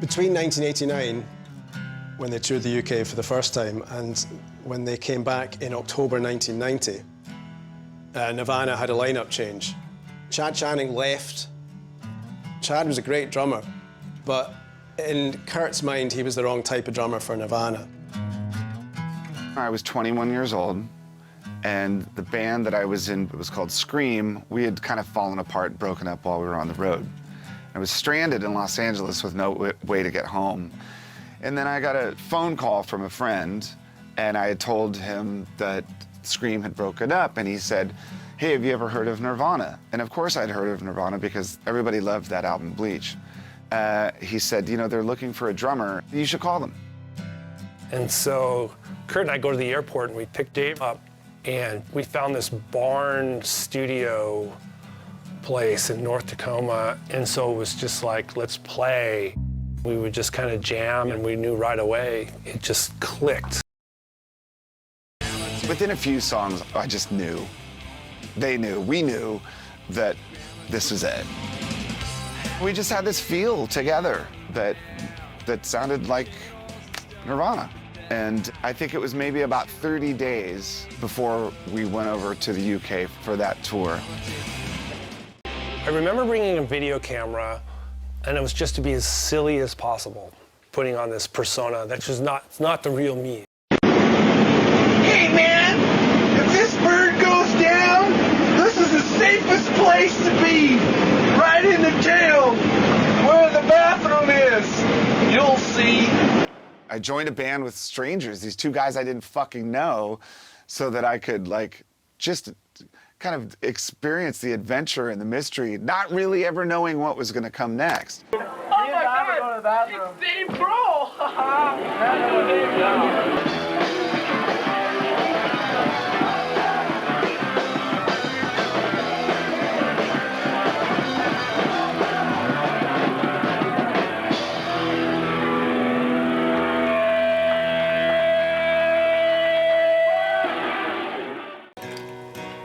Between 1989, when they toured the UK for the first time, and when they came back in October 1990, Nirvana had a lineup change. Chad Channing left. Chad was a great drummer, but in Kurt's mind, he was the wrong type of drummer for Nirvana. I was 21 years old, and the band that I was in was called Scream. We had kind of fallen apart and broken up while we were on the road. I was stranded in Los Angeles with no way to get home. And then I got a phone call from a friend, and I had told him that Scream had broken up, and he said, "Hey, have you ever heard of Nirvana?" And of course I'd heard of Nirvana because everybody loved that album, Bleach. He said, "You know, they're looking for a drummer. You should call them." And so Kurt and I go to the airport, and we pick Dave up, and we found this barn studio place in North Tacoma, and so it was just like, let's play. We would just kind of jam, and we knew right away, it just clicked. Within a few songs, I just knew. They knew, we knew that this was it. We just had this feel together that sounded like Nirvana. And I think it was maybe about 30 days before we went over to the UK for that tour. I remember bringing a video camera, and it was just to be as silly as possible, putting on this persona that's just it's not the real me. Hey man, if this bird goes down, this is the safest place to be. Right in the jail, where the bathroom is. You'll see. I joined a band with strangers, these two guys I didn't fucking know, so that I could like just kind of experience the adventure and the mystery, not really ever knowing what was going to come next. Oh my God, it's Dave Grohl.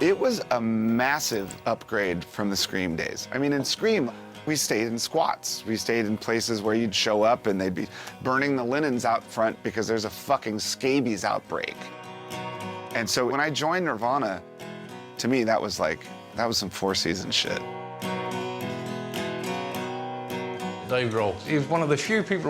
It was a massive upgrade from the Scream days. I mean, in Scream, we stayed in squats. We stayed in places where you'd show up and they'd be burning the linens out front because there's a fucking scabies outbreak. And so when I joined Nirvana, to me, that was some Four Seasons shit. Dave Grohl. He was one of the few people